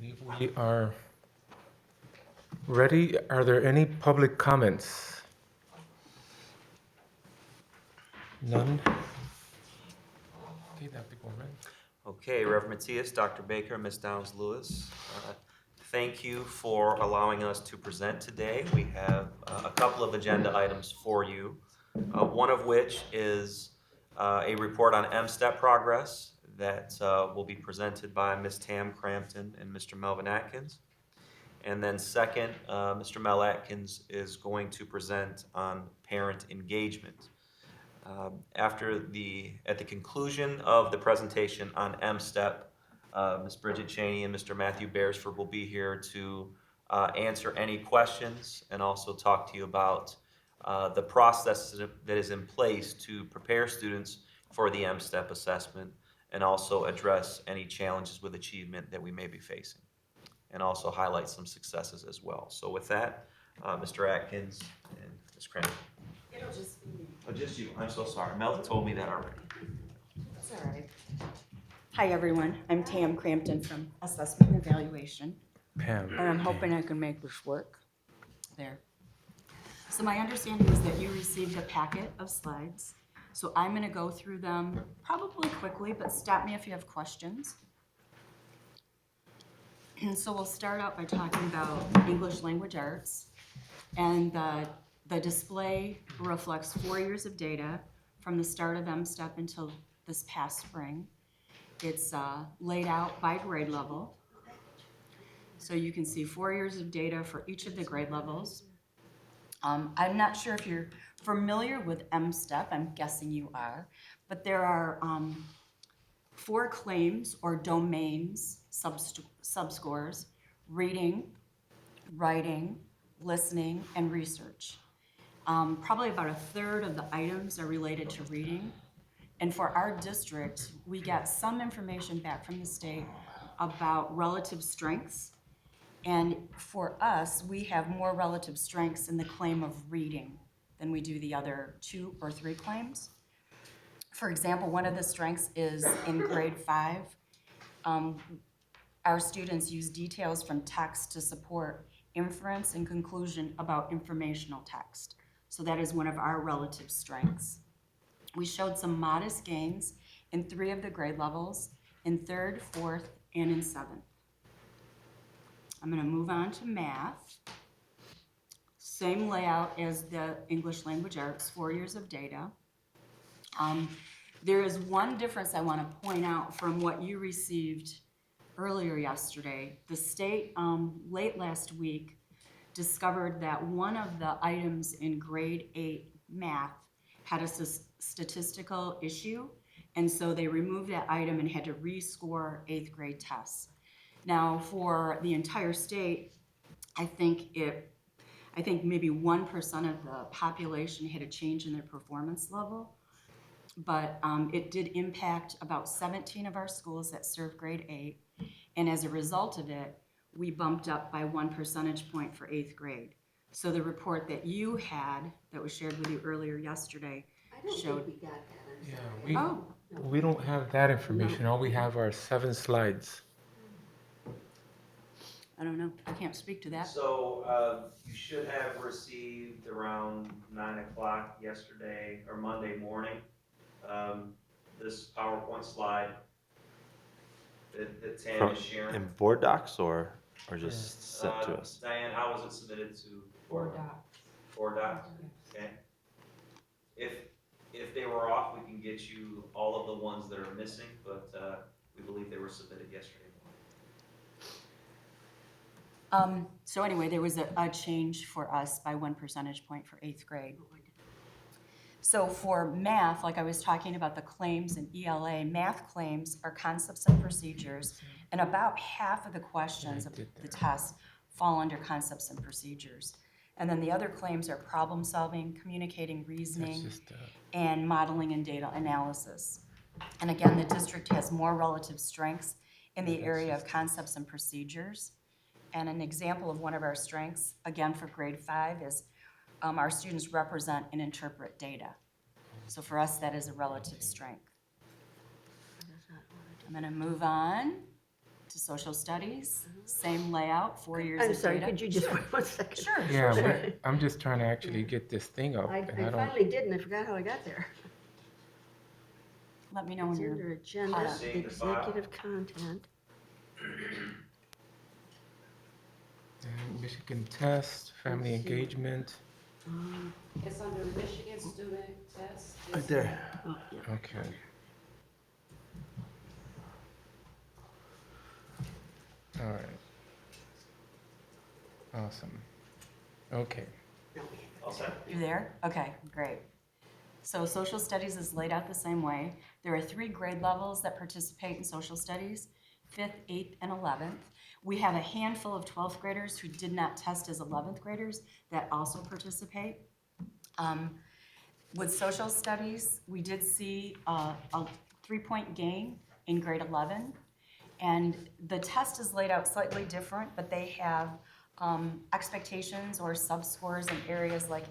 believe we are ready. Are there any public comments? None? Okay, Dr. Gorman. Okay, Reverend Matthias, Dr. Baker, Ms. Downs-Lewis, thank you for allowing us to present today. We have a couple of agenda items for you, one of which is a report on M-STEP progress that will be presented by Ms. Tam Crampton and Mr. Melvin Atkins. And then second, Mr. Mel Atkins is going to present on parent engagement. At the conclusion of the presentation on M-STEP, Ms. Bridget Cheney and Mr. Matthew Beresford will be here to answer any questions and also talk to you about the process that is in place to prepare students for the M-STEP assessment and also address any challenges with achievement that we may be facing and also highlight some successes as well. So with that, Mr. Atkins and Ms. Crampton. It'll just be me. Oh, just you. I'm so sorry. Mel told me that already. That's all right. Hi, everyone. I'm Tam Crampton from Assessment and Evaluation. Pam. And I'm hoping I can make this work. There. So my understanding is that you received a packet of slides. So I'm going to go through them probably quickly, but stop me if you have questions. And so we'll start out by talking about English language arts. And the display reflects 4 years of data from the start of M-STEP until this past spring. It's laid out by grade level. So you can see 4 years of data for each of the grade levels. I'm not sure if you're familiar with M-STEP, I'm guessing you are, but there are 4 claims or domains, subscores: reading, writing, listening, and research. Probably about a third of the items are related to reading. And for our district, we get some information back from the state about relative strengths. And for us, we have more relative strengths in the claim of reading than we do the other 2 or 3 claims. For example, one of the strengths is in grade 5. Our students use details from text to support inference and conclusion about informational text. So that is one of our relative strengths. We showed some modest gains in 3 of the grade levels, in 3rd, 4th, and in 7th. I'm going to move on to math. Same layout as the English language arts, 4 years of data. There is one difference I want to point out from what you received earlier yesterday. The state, late last week, discovered that one of the items in grade 8 math had a statistical issue, and so they removed that item and had to rescore 8th grade tests. Now, for the entire state, I think maybe 1% of the population had a change in their performance level, but it did impact about 17 of our schools that serve grade 8, and as a result of it, we bumped up by 1 percentage point for 8th grade. So the report that you had, that was shared with you earlier yesterday, showed. We got that. I'm Yeah, sorry. we don't have that information. All we have are 7 slides. I don't know, I can't speak to that. So you should have received around 9 o'clock yesterday or Monday morning this PowerPoint slide that Tam is sharing. In board docs or just sent to us? Diane, how was it submitted to? Board docs. Board docs? Okay. If they were off, we can get you all of the ones that are missing, but we believe they were submitted yesterday morning. So anyway, there was a change for us by 1 percentage point for 8th grade. So for math, like I was talking about the claims in ELA, math claims are concepts and procedures, and about half of the questions of the test fall under concepts and procedures. And then the other claims are problem solving, communicating, reasoning, and modeling and data analysis. And again, the district has more relative strengths in the area of concepts and procedures. And an example of one of our strengths, again for grade 5, is our students represent and interpret data. So for us, that is a relative strength. I'm going to move on to social studies, same layout, 4 years I'm of sorry, data. could you just wait 1 second? Sure. Yeah, sure. I'm just trying to actually get this thing up, I and I don't. finally did, and I forgot how I got there. Let me know when It's you're under agenda, caught up. Seeing the file. executive content. Michigan test, family Let's see. engagement. It's under Michigan student test. Right there. Oh, yeah. Okay. All right. Awesome. Okay. No, we have it. All set? You're there? Okay, great. So social studies is laid out the same way. There are 3 grade levels that participate in social studies, 5th, 8th, and 11th. We have a handful of 12th graders who did not test as 11th graders that also participate. With social studies, we did see a 3-point gain in grade 11. And the test is laid out slightly different, but they have expectations or subscores in areas like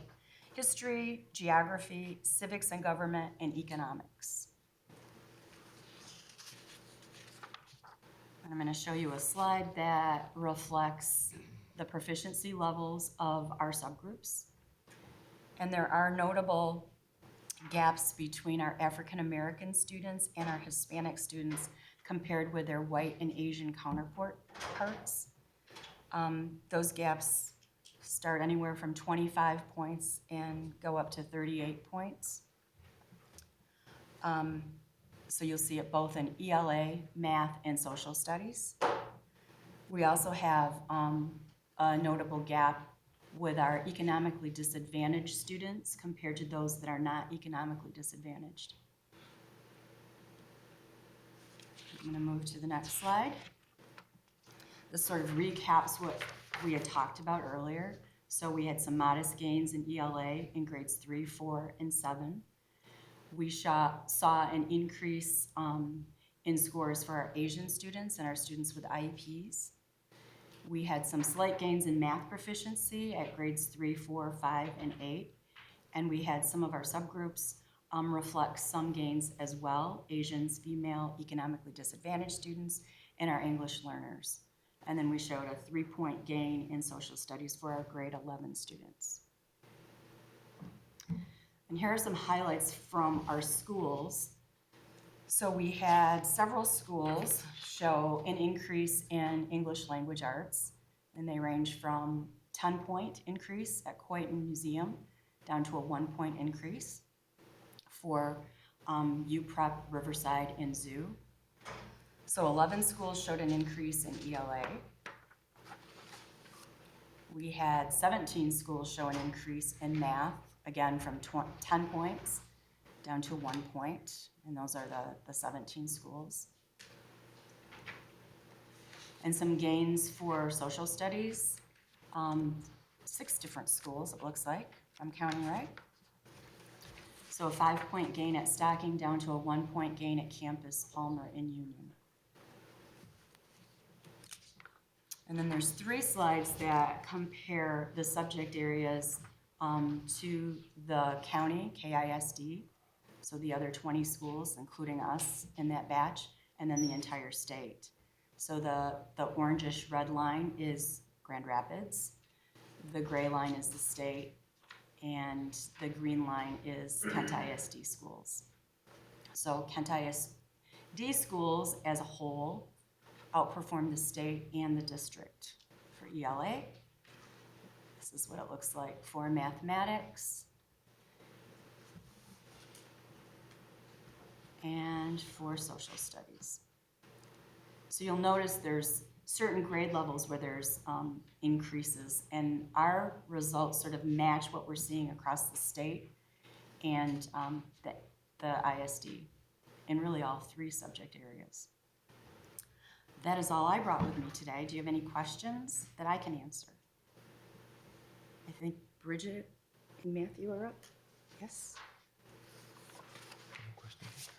history, geography, civics and government, and economics. And I'm going to show you a slide that reflects the proficiency levels of our subgroups. And there are notable gaps between our African American students and our Hispanic students compared with their white and Asian counterparts. Those gaps start anywhere from 25 points and go up to 38 points. So you'll see it both in ELA, math, and social studies. We also have a notable gap with our economically disadvantaged students compared to those that are not economically disadvantaged. I'm going to move to the next slide. This sort of recaps what we had talked about earlier. So we had some modest gains in ELA in grades 3, 4, and 7. We saw an increase in scores for our Asian students and our students with IEPs. We had some slight gains in math proficiency at grades 3, 4, 5, and 8. And we had some of our subgroups reflect some gains as well, Asians, female, economically disadvantaged students, and our English learners. And then we showed a 3-point gain in social studies for our grade 11 students. And here are some highlights from our schools. So we had several schools show an increase in English language arts, and they range from 10-point increase at Coyton Museum down to a 1-point increase for UPrep, Riverside, and Zoo. So 11 schools showed an increase in ELA. We had 17 schools show an increase in math, again from 10 points down to 1 point, and those are the 17 schools. And some gains for social studies, 6 different schools it looks like, if I'm counting right. So a 5-point gain at Stocking down to a 1-point gain at Campus Palmer in Union. And then there's 3 slides that compare the subject areas to the county, KISD, so the other 20 schools, including us in that batch, and then the entire state. So the orangish red line is Grand Rapids, the gray line is the state, and the green line is Kent ISD schools. So Kent ISD schools as a whole outperformed the state and the district for ELA. This is what it looks like for mathematics and for social studies. So you'll notice there's certain grade levels where there's increases, and our results sort of match what we're seeing across the state and the ISD in really all 3 subject areas. That is all I brought with me today. Do you have any questions that I can answer? I think Bridget and Matthew are up. Yes?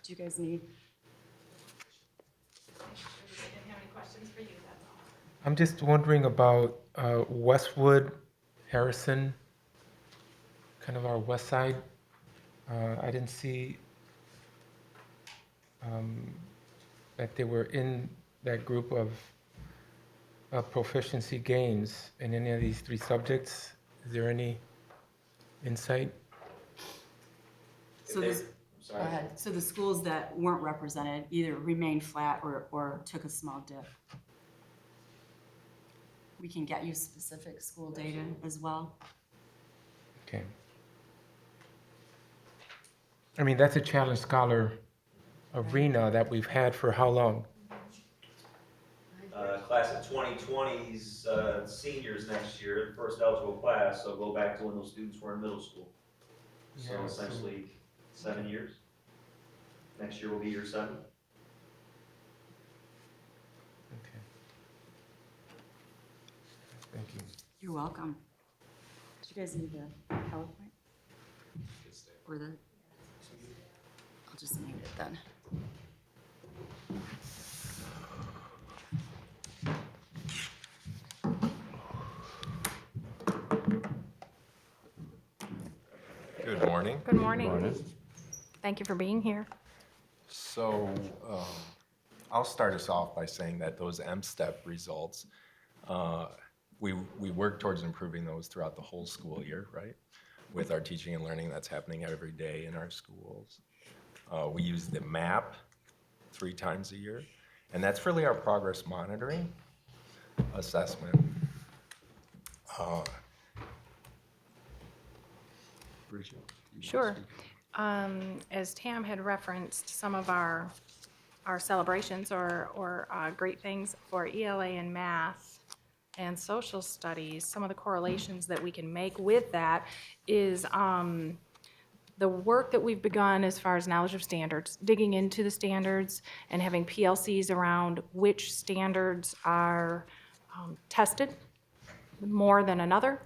Do you guys need? We didn't have any questions for you, that's all. I'm just wondering about Westwood, Harrison, kind of our west side. I didn't see that they were in that group of proficiency gains in any of these three subjects? Is there any insight? So this, go ahead. So the schools that weren't represented either remained flat or took a small dip. We can get you specific school data as well. Okay. I mean, that's a Challenge Scholar arena that we've had for how long? Class of 2020's seniors next year, the first eligible class, so go back to when those students were in middle school. So Yeah, essentially 7 years. Next year will be year 7. Okay. Thank you. You're welcome. Do you guys need the PowerPoint? Or the? I'll just need it then. Good morning. Good morning. Thank you for being here. So I'll start us off by saying that those M-STEP results, we work towards improving those throughout the whole school year, right? With our teaching and learning that's happening every day in our schools. We use the MAP 3 times a year, and that's really our progress monitoring assessment. Bridget, you Sure. wanna speak? As Tam had referenced, some of our celebrations or great things for ELA and math and social studies, some of the correlations that we can make with that is the work that we've begun as far as knowledge of standards, digging into the standards and having PLCs around which standards are tested more than another,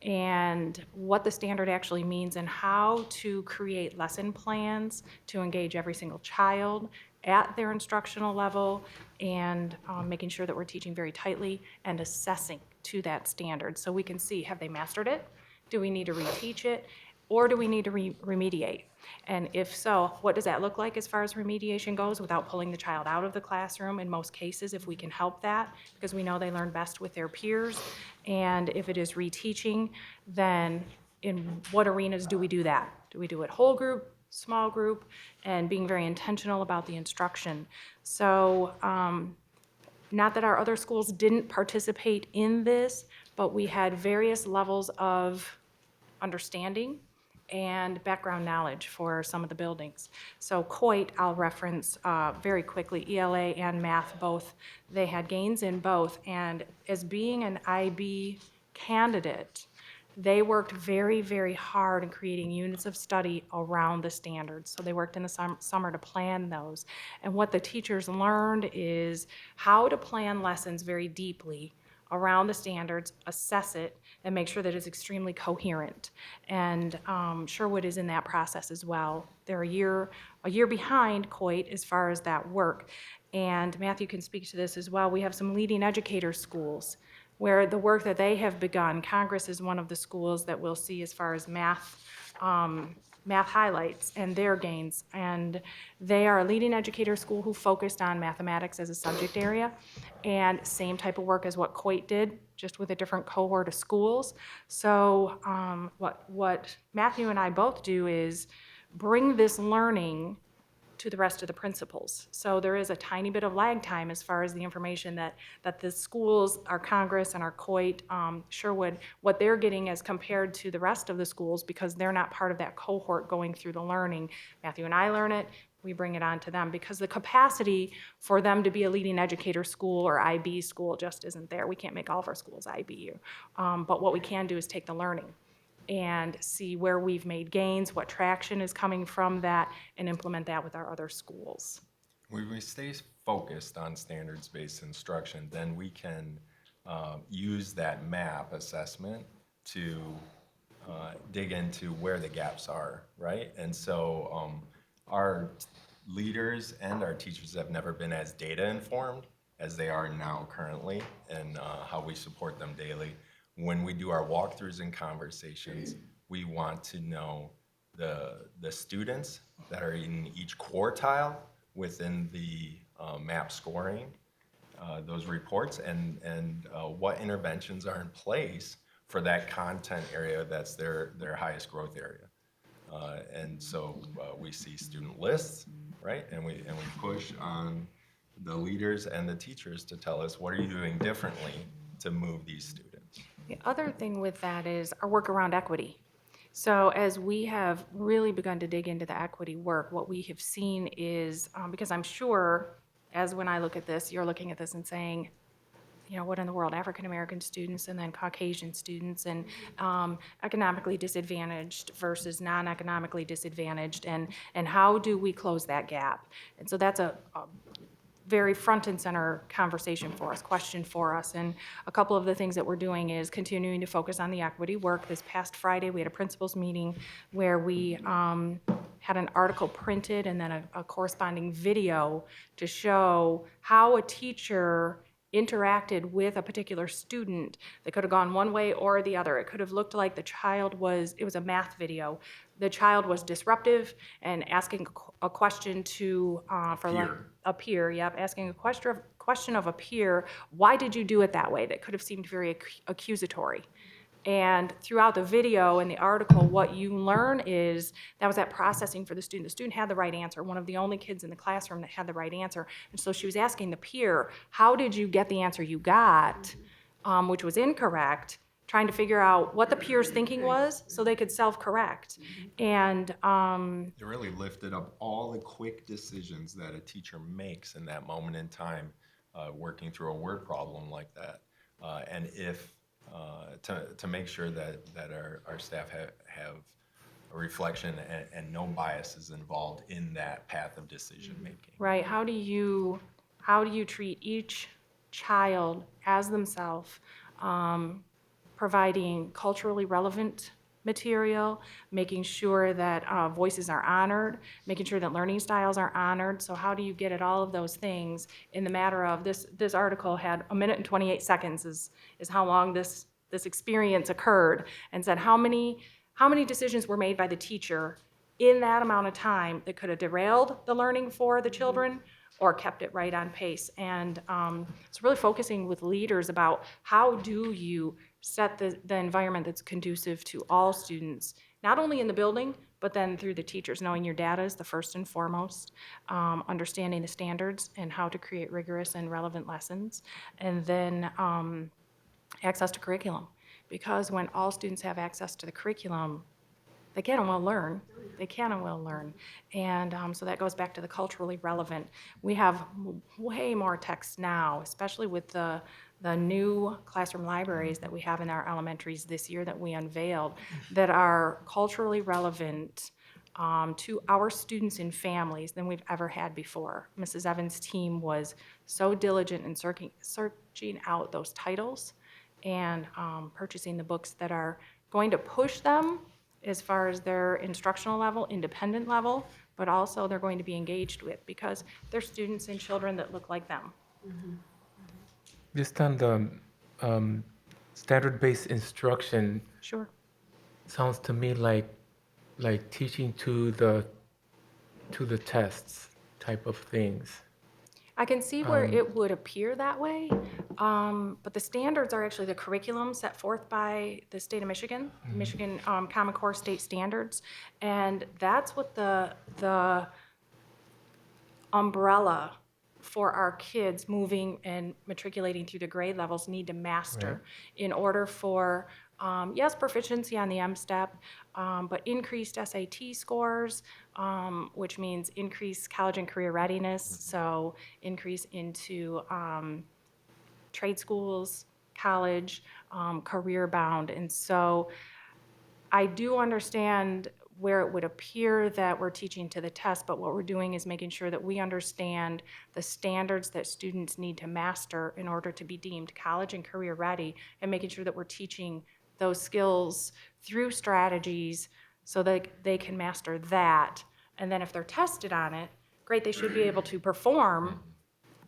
and what the standard actually means and how to create lesson plans to engage every single child at their instructional level, and making sure that we're teaching very tightly and assessing to that standard. So we can see, have they mastered it? Do we need to reteach it? Or do we need to remediate? And if so, what does that look like as far as remediation goes without pulling the child out of the classroom in most cases, if we can help that, because we know they learn best with their peers. And if it is reteaching, then in what arenas do we do that? Do we do it whole group, small group, and being very intentional about the instruction? So not that our other schools didn't participate in this, but we had various levels of understanding and background knowledge for some of the buildings. So Coit, I'll reference very quickly, ELA and math both, they had gains in both, and as being an IB candidate, they worked very, very hard in creating units of study around the standards. So they worked in the summer to plan those. And what the teachers learned is how to plan lessons very deeply around the standards, assess it, and make sure that it's extremely coherent. And Sherwood is in that process as well. They're a year behind Coit as far as that work. And Matthew can speak to this as well. We have some leading educator schools where the work that they have begun, Congress is one of the schools that we'll see as far as math highlights and their gains. And they are a leading educator school who focused on mathematics as a subject area, and same type of work as what Coit did, just with a different cohort of schools. So what Matthew and I both do is bring this learning to the rest of the principals. So there is a tiny bit of lag time as far as the information that the schools, our Congress and our Coit, Sherwood, what they're getting as compared to the rest of the schools, because they're not part of that cohort going through the learning. Matthew and I learn it, we bring it on to them, because the capacity for them to be a leading educator school or IB school just isn't there. We can't make all of our schools IBU. But what we can do is take the learning and see where we've made gains, what traction is coming from that, and implement that with our other schools. When we stay focused on standards-based instruction, then we can use that MAP assessment to dig into where the gaps are, right? And so our leaders and our teachers have never been as data informed as they are now currently, and how we support them daily. When we do our walkthroughs and conversations, we want to know the students that are in each quartile within the MAP scoring, those reports and what interventions are in place for that content area that's their highest growth area. And so we see student lists, right? And we push on the leaders and the teachers to tell us, what are you doing differently to move these students? The other thing with that is our work around equity. So as we have really begun to dig into the equity work, what we have seen is, because I'm sure, as when I look at this, you're looking at this and saying, you know, what in the world, African American students and then Caucasian students and economically disadvantaged versus non-economically disadvantaged, and how do we close that gap? And so that's a very front and center conversation for us, question for us. And a couple of the things that we're doing is continuing to focus on the equity work. This past Friday, we had a principals meeting where we had an article printed and then a corresponding video to show how a teacher interacted with a particular student that could have gone one way or the other. It could have looked like the child was, it was a math video. The child was disruptive and asking a question to, a peer, yep, asking a question of a peer, why did you do it that way? That could have seemed very accusatory. And throughout the video and the article, what you learn is that was that processing for the student. The student had the right answer, one of the only kids in the classroom that had the right answer. And so she was asking the peer, how did you get the answer you got, which was incorrect, trying to figure out what the peer's thinking was so they could self-correct. And It really lifted up all the quick decisions that a teacher makes in that moment in time, working through a word problem like that. And if to make sure that our staff have a reflection and no bias is involved in that path of decision making. right, how do you treat each child as themselves, providing culturally relevant material, making sure that voices are honored, making sure that learning styles are honored. So how do you get at all of those things in the matter of this article had 1 minute and 28 seconds is how long this experience occurred, and said how many decisions were made by the teacher in that amount of time that could have derailed the learning for the children or kept it right on pace. And it's really focusing with leaders about how do you set the environment that's conducive to all students, not only in the building, but then through the teachers, knowing your data is the first and foremost, understanding the standards and how to create rigorous and relevant lessons, and then access to curriculum. Because when all students have access to the curriculum, they can and will learn. They can and will learn. And so that goes back to the culturally relevant. We have way more text now, especially with the new classroom libraries that we have in our elementaries this year that we unveiled, that are culturally relevant to our students and families than we've ever had before. Mrs. Evans' team was so diligent in searching out those titles and purchasing the books that are going to push them as far as their instructional level, independent level, but also they're going to be engaged with because they're students and children that look like them. Just on the standard-based instruction, Sure. sounds to me like teaching to the tests type of things. I can see where it would appear that way, but the standards are actually the curriculum set forth by the state of Michigan, Michigan Common Core state standards, and that's what the umbrella for our kids moving and matriculating through the grade levels need to master in order for, yes, proficiency on the M-STEP, but increased SAT scores, which means increased college and career readiness, so increase into trade schools, college, career bound. And so I do understand where it would appear that we're teaching to the test, but what we're doing is making sure that we understand the standards that students need to master in order to be deemed college and career ready, and making sure that we're teaching those skills through strategies so that they can master that. And then if they're tested on it, great, they should be able to perform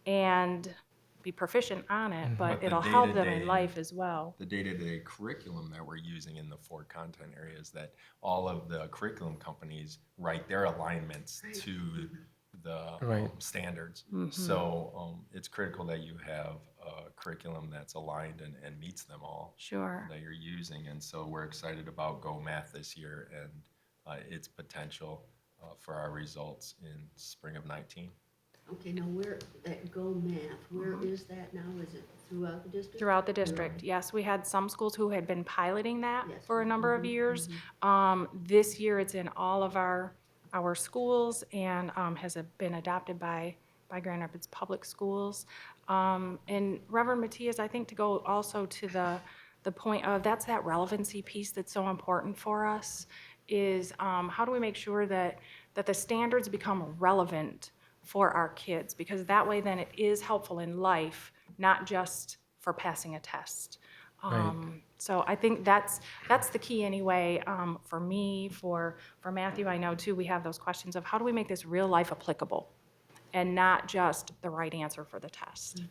and be proficient on it, but the it'll help them in day-to-day- life as well. The day-to-day curriculum that we're using in the 4 content areas, that all of the curriculum companies write their alignments to the Right. standards. So it's critical that you have a curriculum that's aligned and meets them all Sure. that you're using. And so we're excited about Go Math this year and its potential for our results in spring of 19. Okay, now where, that Go Math, where is that now? Is it throughout the district? Throughout the district, yes. We had some schools who had been piloting that Yes. for a number of years. This year, it's in all of our schools and has been adopted by Grand Rapids Public Schools. And Reverend Matias, I think to go also to the point of, that's that relevancy piece that's so important for us, is how do we make sure that the standards become relevant for our kids, because that way then it is helpful in life, not just for passing a test. Right. So I think that's the key anyway, for me, for Matthew. I know too, we have those questions of how do we make this real life applicable and not just the right answer for the test.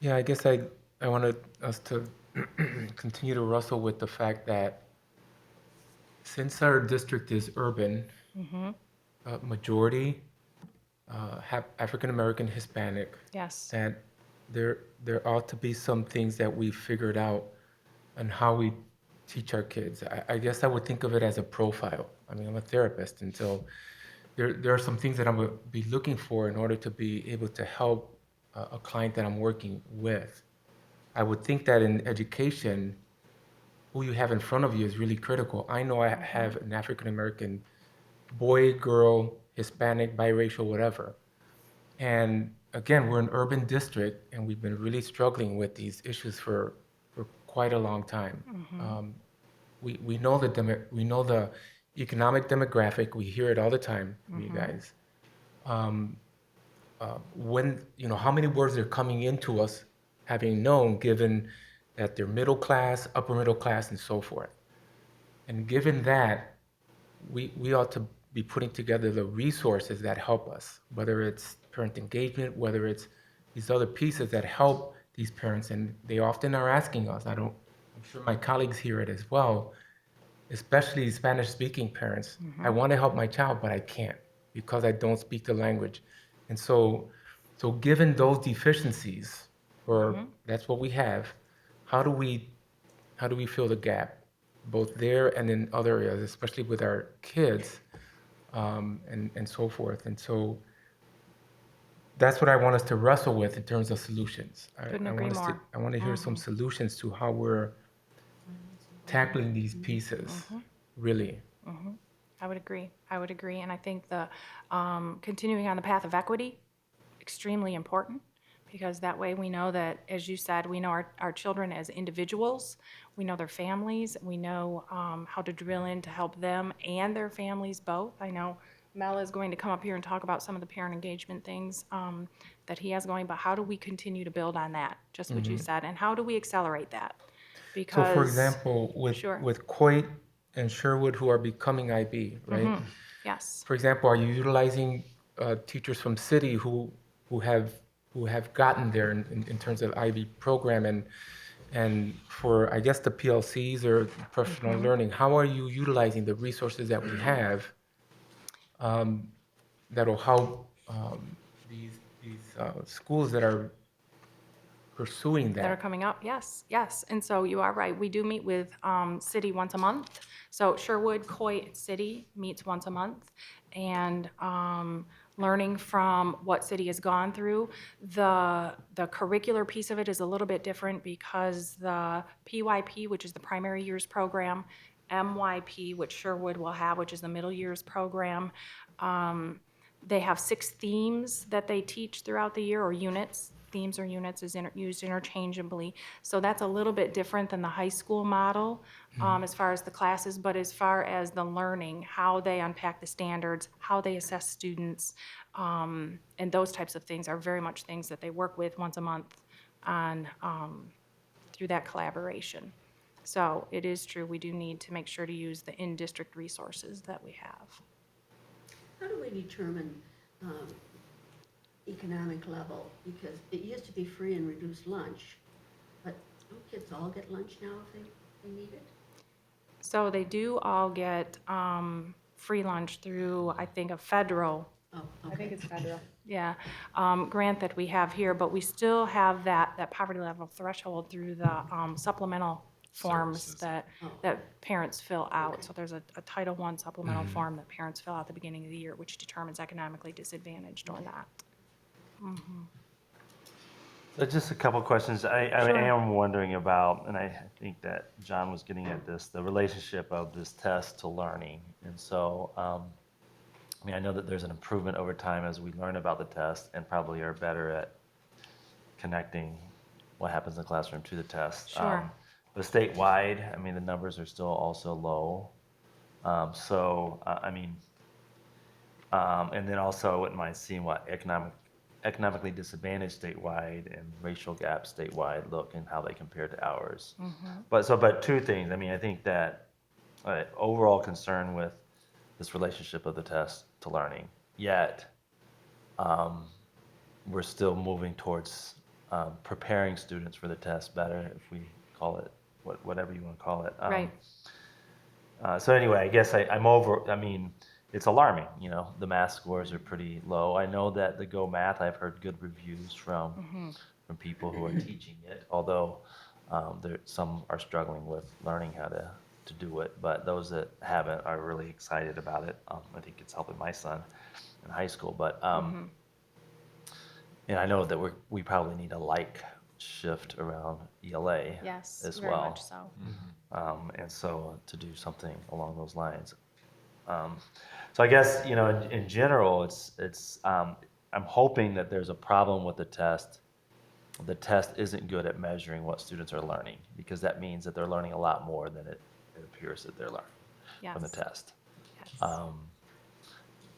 Yeah, I guess I wanted us to continue to wrestle with the fact that since our district is urban, majority have African American, Hispanic, Yes. that there ought to be some things that we figured out on how we teach our kids. I guess I would think of it as a profile. I mean, I'm a therapist, and so there are some things that I'm going to be looking for in order to be able to help a client that I'm working with. I would think that in education, who you have in front of you is really critical. I know I have an African American boy, girl, Hispanic, biracial, whatever. And again, we're an urban district, and we've been really struggling with these issues for quite a long time. We know the economic demographic. We hear it all the time from you guys. When how many words are coming into us, having known, given that they're middle class, upper middle class, and so forth. And given that, we ought to be putting together the resources that help us, whether it's parent engagement, whether it's these other pieces that help these parents. And they often are asking us, I'm sure my colleagues hear it as well, especially Spanish-speaking parents. I want to help my child, but I can't because I don't speak the language. And so given those deficiencies, or that's what we have, how do we fill the gap, both there and in other areas, especially with our kids, and so forth. And so that's what I want us to wrestle with in terms of solutions. Couldn't agree more. I want to hear some solutions to how we're tackling these pieces, really. I would agree. And I think the continuing on the path of equity, extremely important, because that way we know that, as you said, we know our children as individuals, we know their families, we know how to drill in to help them and their families both. I know Mel is going to come up here and talk about some of the parent engagement things that he has going, but how do we continue to build on that, just what you said, and how do we accelerate that? Because, So for example, with Coit and Sherwood, who are becoming IB, right? yes. For example, are you utilizing teachers from city who have gotten there in terms of IB program, and for, I guess, the PLCs or professional learning, how are you utilizing the resources that we have that'll help these schools that are pursuing That are that? coming up, yes. And so you are right, we do meet with city once a month. So Sherwood, Coit City meets once a month, and learning from what city has gone through. The curricular piece of it is a little bit different because the PYP, which is the primary years program, MYP, which Sherwood will have, which is the middle years program, they have 6 themes that they teach throughout the year, or units. Themes or units is used interchangeably. So that's a little bit different than the high school model as far as the classes, but as far as the learning, how they unpack the standards, how they assess students, and those types of things are very much things that they work with once a month on through that collaboration. So it is true, we do need to make sure to use the in-district resources that we have. How do we determine economic level? Because it used to be free and reduced lunch, but don't kids all get lunch now if they need it? So they do all get free lunch through, I think, a federal Oh, I think okay. it's federal. Yeah, grant that we have here, but we still have that poverty level threshold through the supplemental forms Services. that parents fill out. Okay. So there's a Title I supplemental form that parents fill out at the beginning of the year, which determines economically disadvantaged or not. So just a couple questions. I Sure. am wondering about, and I think that John was getting at this, the relationship of this test to learning. And so, I mean, I know that there's an improvement over time as we learn about the test and probably are better at connecting what happens in the classroom to the test. Sure. But statewide, I mean, the numbers are still also low. I mean, and then also I wouldn't mind seeing what economically disadvantaged statewide and racial gaps statewide look and how they compare to ours. But two things. I mean, I think that overall concern with this relationship of the test to learning, yet we're still moving towards preparing students for the test better, if we call it whatever you want to call it. Right. So anyway, I guess I mean, it's alarming, you know, the math scores are pretty low. I know that the Go Math, I've heard good reviews from people who are teaching it, although some are struggling with learning how to do it, but those that haven't are really excited about it. I think it's helping my son in high school, but and I know that we probably need a like shift around ELA Yes, as very well. much so. And so to do something along those lines. So I guess, you know, in general, I'm hoping that there's a problem with the test. The test isn't good at measuring what students are learning, because that means that they're learning a lot more than it appears that they're learning from the Yes. test. Yes.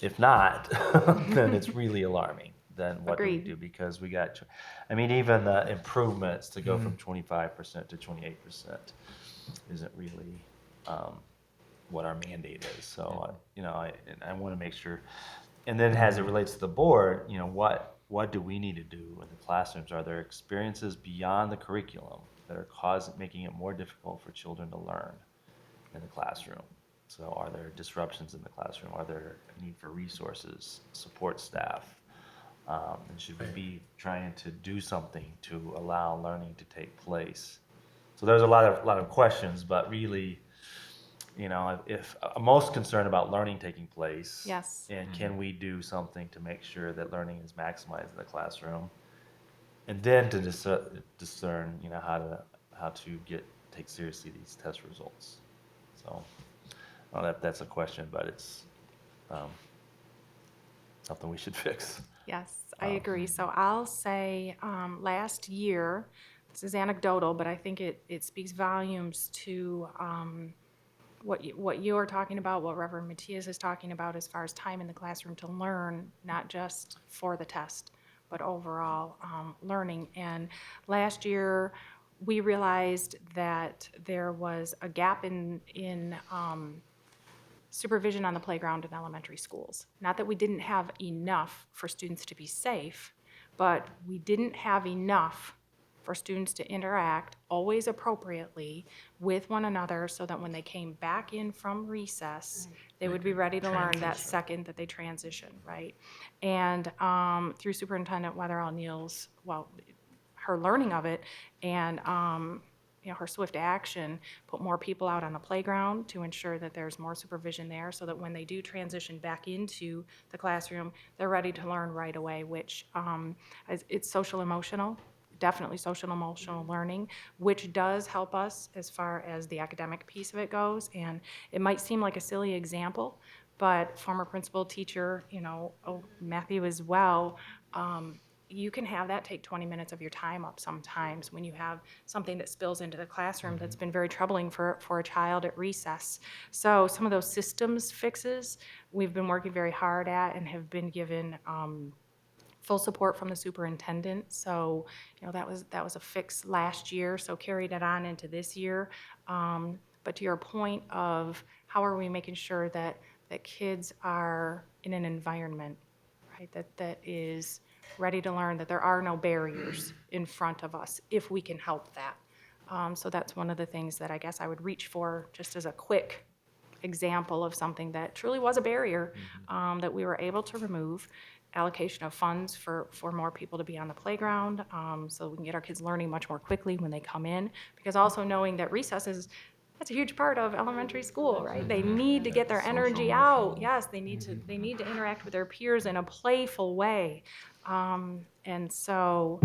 If not, then it's really alarming. Then what do we Agreed. do? Because we got, I mean, even the improvements to go from 25% to 28% isn't really what our mandate is. So, you know, I want to make sure. And then as it relates to the board, you know, what do we need to do in the classrooms? Are there experiences beyond the curriculum that are making it more difficult for children to learn in the classroom? So are there disruptions in the classroom? Are there a need for resources, support staff? And should we be trying to do something to allow learning to take place? So there's a lot of questions, but really, you know, if I'm most concerned about learning taking place. Yes. And can we do something to make sure that learning is maximized in the classroom? And then to discern, you know, how to take seriously these test results. So, I don't know if that's a question, but it's something we should fix. Yes, I agree. So I'll say last year, this is anecdotal, but I think it speaks volumes to what you are talking about, what Reverend Matias is talking about as far as time in the classroom to learn, not just for the test, but overall learning. And last year, we realized that there was a gap in supervision on the playground in elementary schools. Not that we didn't have enough for students to be safe, but we didn't have enough for students to interact always appropriately with one another so that when they came back in from recess, they would be ready to learn that second that they transition, right? And through Superintendent Weatherall-Neal's, her learning of it and you know, her swift action, put more people out on the playground to ensure that there's more supervision there so that when they do transition back into the classroom, they're ready to learn right away, which it's social emotional, definitely social emotional learning, which does help us as far as the academic piece of it goes. And it might seem like a silly example, but former principal, teacher, you know, Matthew as well, you can have that take 20 minutes of your time up sometimes when you have something that spills into the classroom that's been very troubling for a child at recess. So some of those systems fixes we've been working very hard at and have been given full support from the superintendent. So, you know, that was a fix last year, so carried it on into this year. But to your point of how are we making sure that kids are in an environment, right, that is ready to learn, that there are no barriers in front of us if we can help that. So that's one of the things that I guess I would reach for just as a quick example of something that truly was a barrier that we were able to remove. Allocation of funds for more people to be on the playground, so we can get our kids learning much more quickly when they come in. Because also knowing that recess that's a huge part of elementary school, right? They need to get their energy out. Yes, they need to interact with their peers in a playful way. And so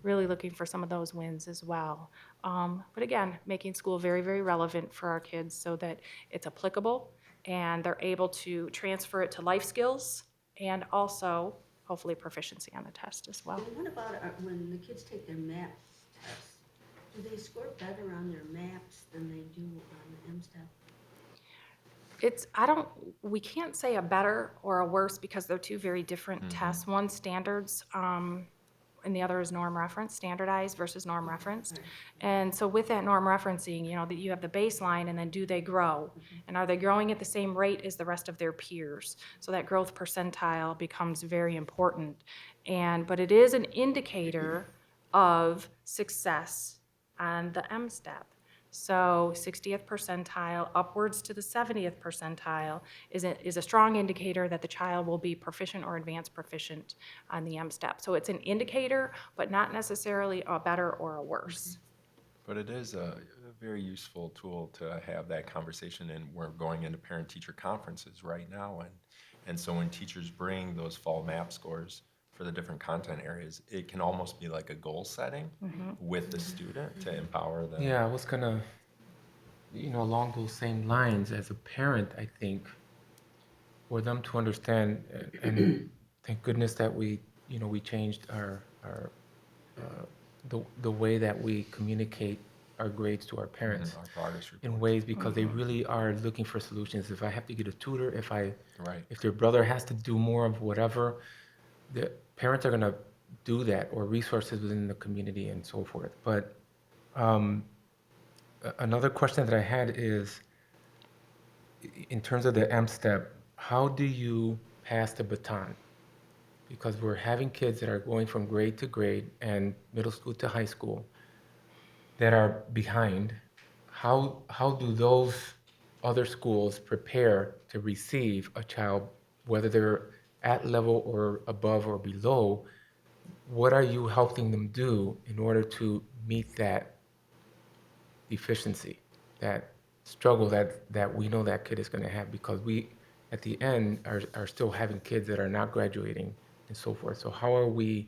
really looking for some of those wins as well. But again, making school very, very relevant for our kids so that it's applicable and they're able to transfer it to life skills and also hopefully proficiency on the test as well. And what about when the kids take their math tests? Do they score better on their maps than they do on the MSTEP? We can't say a better or a worse because they're two very different tests. One standards, and the other is norm reference, standardized versus norm referenced. And so with that norm referencing, that you have the baseline and then do they grow? And are they growing at the same rate as the rest of their peers? So that growth percentile becomes very important. But it is an indicator of success on the M-STEP. So 60th percentile upwards to the 70th percentile is a strong indicator that the child will be proficient or advanced proficient on the M-STEP. So it's an indicator, but not necessarily a better or a worse. But it is a very useful tool to have that conversation, and we're going into parent-teacher conferences right now, and so when teachers bring those fall map scores for the different content areas, it can almost be like a goal setting with the student to empower them. Yeah, I was gonna, along those same lines, as a parent, I think, for them to understand, and thank goodness that we changed our the way that we communicate our grades to our parents Our progress in reports. ways, because they really are looking for solutions. If I have to get a tutor, Right. if their brother has to do more of whatever, the parents are going to do that, or resources within the community and so forth. But another question that I had is, in terms of the M-STEP, how do you pass the baton? Because we're having kids that are going from grade to grade and middle school to high school that are behind. How do those other schools prepare to receive a child, whether they're at level or above or below? What are you helping them do in order to meet that deficiency, that struggle that we know that kid is going to have? Because we, at the end, are still having kids that are not graduating and so forth. So how are we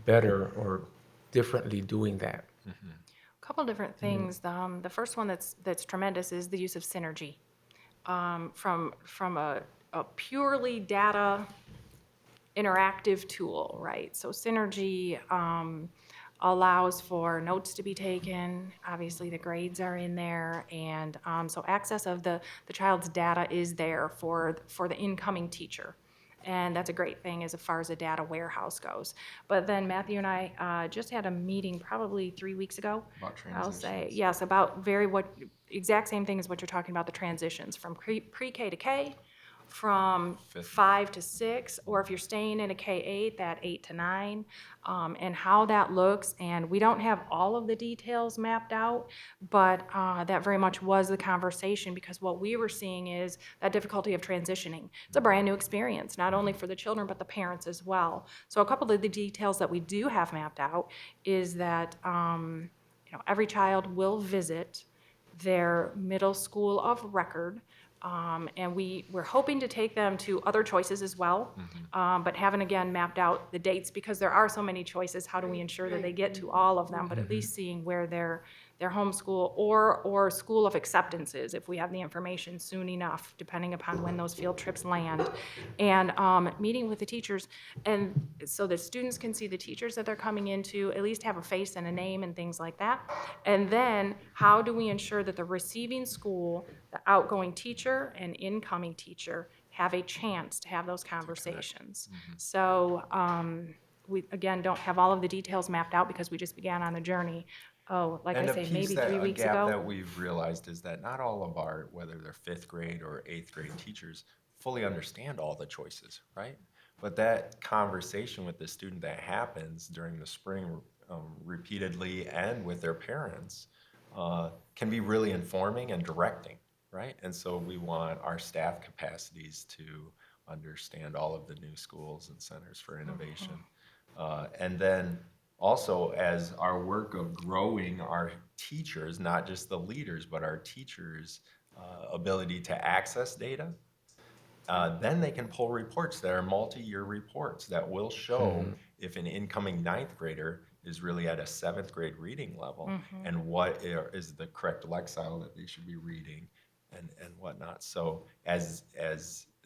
better or differently doing that? A couple different things. The first one that's tremendous is the use of synergy. From a purely data interactive tool, right? So Synergy allows for notes to be taken. Obviously, the grades are in there, and so access of the child's data is there for the incoming teacher. And that's a great thing as far as a data warehouse goes. But then Matthew and I just had a meeting probably 3 weeks ago. About I'll say, transitions. yes, about exact same thing as what you're talking about, the transitions from pre-K to K, from Fifth. 5 to 6, or if you're staying in a K-8, that 8 to 9, and how that looks. And we don't have all of the details mapped out, but that very much was the conversation, because what we were seeing is that difficulty of transitioning. It's a brand new experience, not only for the children, but the parents as well. So a couple of the details that we do have mapped out is that every child will visit their middle school of record. And we're hoping to take them to other choices as well, but haven't again mapped out the dates, because there are so many choices. How do we ensure that they get to all of them, but at least seeing where their homeschool or school of acceptance is, if we have the information soon enough, depending upon when those field trips land. And meeting with the teachers, and so the students can see the teachers that they're coming into, at least have a face and a name and things like that. And then how do we ensure that the receiving school, the outgoing teacher and incoming teacher, have a chance to have those conversations? So we, again, don't have all of the details mapped out because we just began on the journey. Like And I a say, piece maybe 3 weeks a gap ago. that we've realized is that not all of our, whether they're 5th grade or 8th grade teachers, fully understand all the choices, right? But that conversation with the student that happens during the spring repeatedly and with their parents can be really informing and directing right? And so we want our staff capacities to understand all of the new schools and centers for innovation. And then also, as our work of growing our teachers, not just the leaders, but our teachers' ability to access data, then they can pull reports that are multi-year reports that will show if an incoming ninth grader is really at a seventh grade reading level and what is the correct lexile that they should be reading and whatnot. So as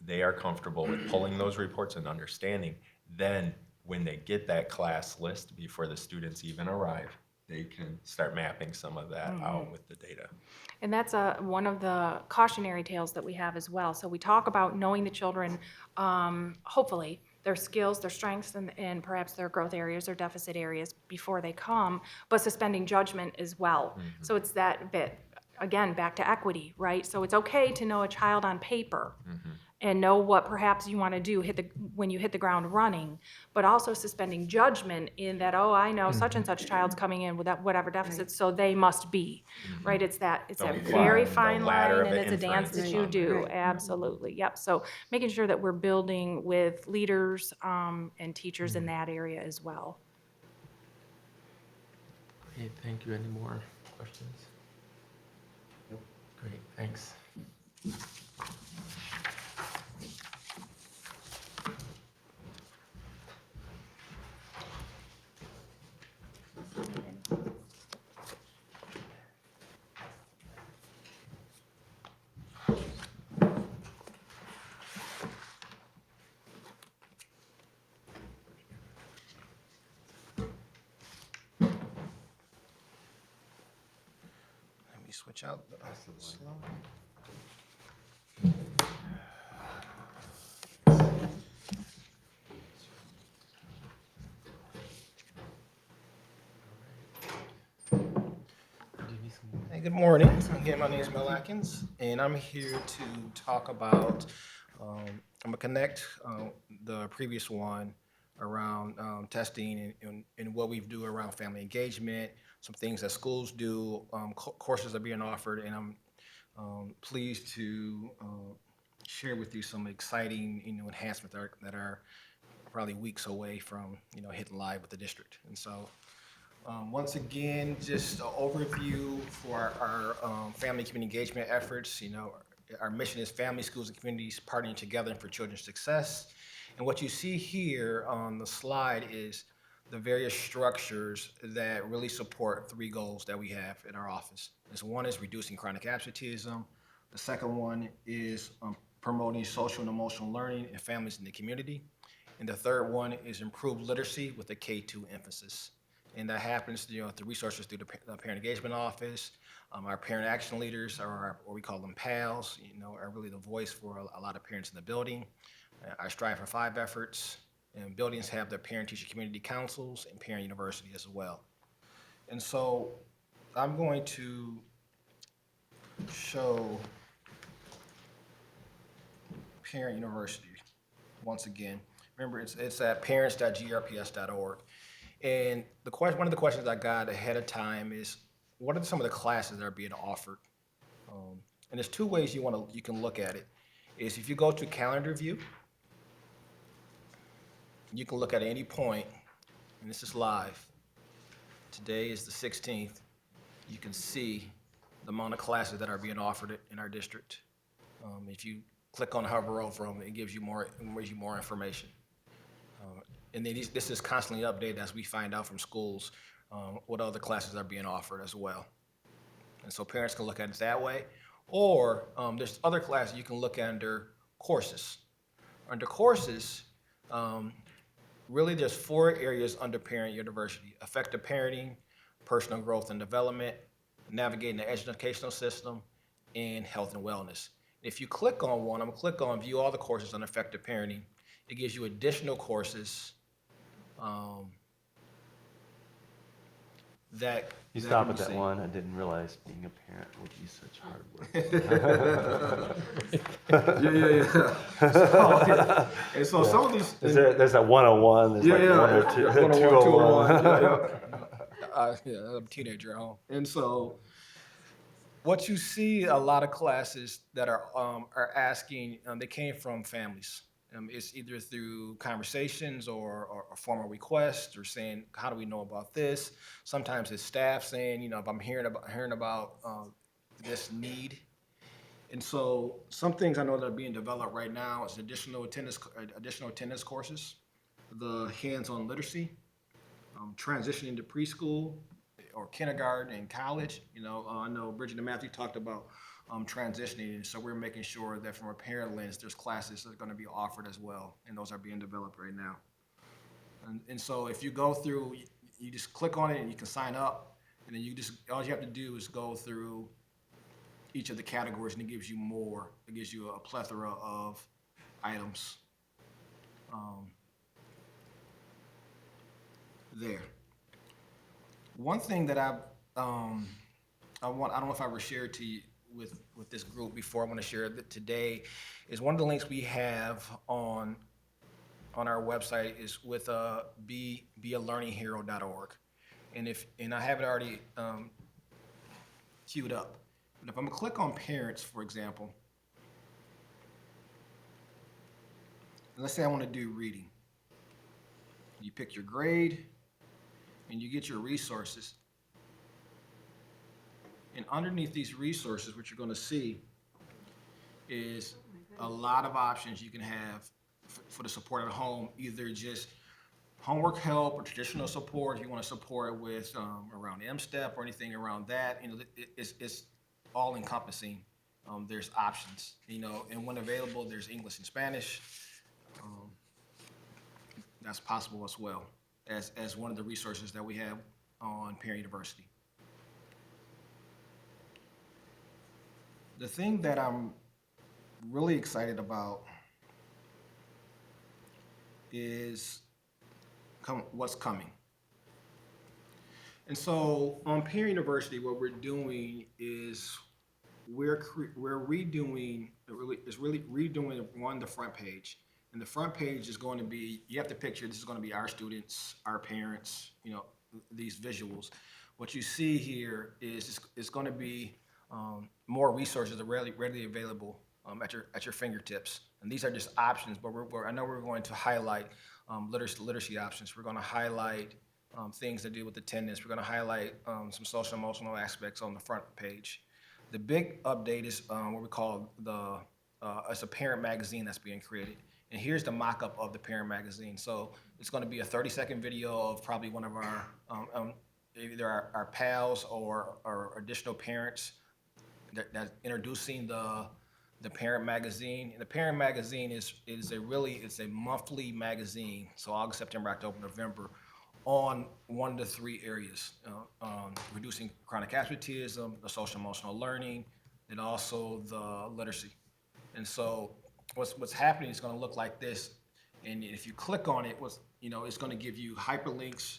they are comfortable with pulling those reports and understanding, then when they get that class list before the students even arrive, they can start mapping some of that out with the data. And that's one of the cautionary tales that we have as well. So we talk about knowing the children, hopefully, their skills, their strengths, and perhaps their growth areas or deficit areas before they come, but suspending judgment as well. So it's that bit, again, back to equity, right? So it's okay to know a child on paper and know what perhaps you want to do when you hit the ground running, but also suspending judgment in that, oh, I know such and such child's coming in with that whatever deficits, so they must be, right? It's that very fine line, and it's a dance that you do. Absolutely, yep. So making sure that we're building with leaders and teachers in that area as well. Great, thank you. Any more questions? Nope. Great, thanks. Let me switch out the slide. Hey, good morning. Again, my name is Mel Atkins, and I'm here to talk about, I'm gonna connect the previous one around testing and what we do around family engagement, some things that schools do, courses are being offered, and I'm pleased to share with you some exciting, enhancements that are probably weeks away from, hitting live with the district. And so, once again, just an overview for our family community engagement efforts. Our mission is family, schools, and communities partnering together for children's success. And what you see here on the slide is the various structures that really support three goals that we have in our office. One is reducing chronic absenteeism. The second one is promoting social and emotional learning in families in the community. And the third one is improved literacy with a K-2 emphasis. And that happens, through resources through the Parent Engagement Office. Our parent action leaders, or what we call them PALs, are really the voice for a lot of parents in the building. Our Strive for 5 efforts, and buildings have their parent-teacher community councils and parent university as well. And so I'm going to show Parent University once again. Remember, it's at parents.grps.org. And one of the questions I got ahead of time is, what are some of the classes that are being offered? And there's two ways you can look at it. Is if you go to calendar view, you can look at any point, and this is live. Today is the 16th. You can see the amount of classes that are being offered in our district. If you click on hover over them, it gives you more information. And then this is constantly updated as we find out from schools what other classes are being offered as well. And so parents can look at it that way. Or there's other classes you can look at under courses. Under courses, really there's 4 areas under Parent University: effective parenting, personal growth and development, navigating the educational system, and health and wellness. If you click on one, I'm gonna click on view all the courses on effective parenting. It gives you additional courses that You stop at that see. one. I didn't realize being a parent would be such hard work. Yeah. And so some of these. There's that 101. There's like 102, 201. I'm a teenager at home. And so what you see a lot of classes that are asking, they came from families. It's either through conversations or formal requests or saying, how do we know about this? Sometimes it's staff saying, if I'm hearing about this need. And so some things I know that are being developed right now is additional attendance courses, the hands-on literacy, transitioning to preschool or kindergarten and college. I know Bridget and Matthew talked about transitioning, and so we're making sure that from a parent lens, there's classes that are going to be offered as well, and those are being developed right now. And so if you go through, you just click on it and you can sign up, and then all you have to do is go through each of the categories, and it gives you more. It gives you a plethora of items there. One thing that I don't know if I ever shared to you with this group before, I want to share that today, is one of the links we have on our website is with bealearninghero.org. And I have it already queued up. But if I'm gonna click on parents, for example, and let's say I want to do reading. You pick your grade and you get your resources. And underneath these resources, what you're going to see is a lot of options you can have for the support at home, either just homework help or traditional support. If you want to support with around M-STEP or anything around that, it's all encompassing. There's options, and when available, there's English and Spanish. That's possible as well as one of the resources that we have on Parent University. The thing that I'm really excited about is what's coming. And so on Parent University, what we're doing is we're redoing the front page. And the front page is going to be, you have to picture, this is going to be our students, our parents, these visuals. What you see here is it's going to be more resources are readily available at your fingertips. And these are just options, but I know we're going to highlight literacy options. We're going to highlight things that do with attendance. We're going to highlight some social emotional aspects on the front page. The big update is what we call it's a parent magazine that's being created. And here's the mock-up of the parent magazine. So it's going to be a 30-second video of probably one of our either our pals or additional parents that's introducing the parent magazine. And the parent magazine is a monthly magazine. So August, September, October, November, on 1 to 3 areas: reducing chronic absenteeism, the social emotional learning, and also the literacy. And so what's happening is going to look like this. And if you click on it, it's going to give you hyperlinks,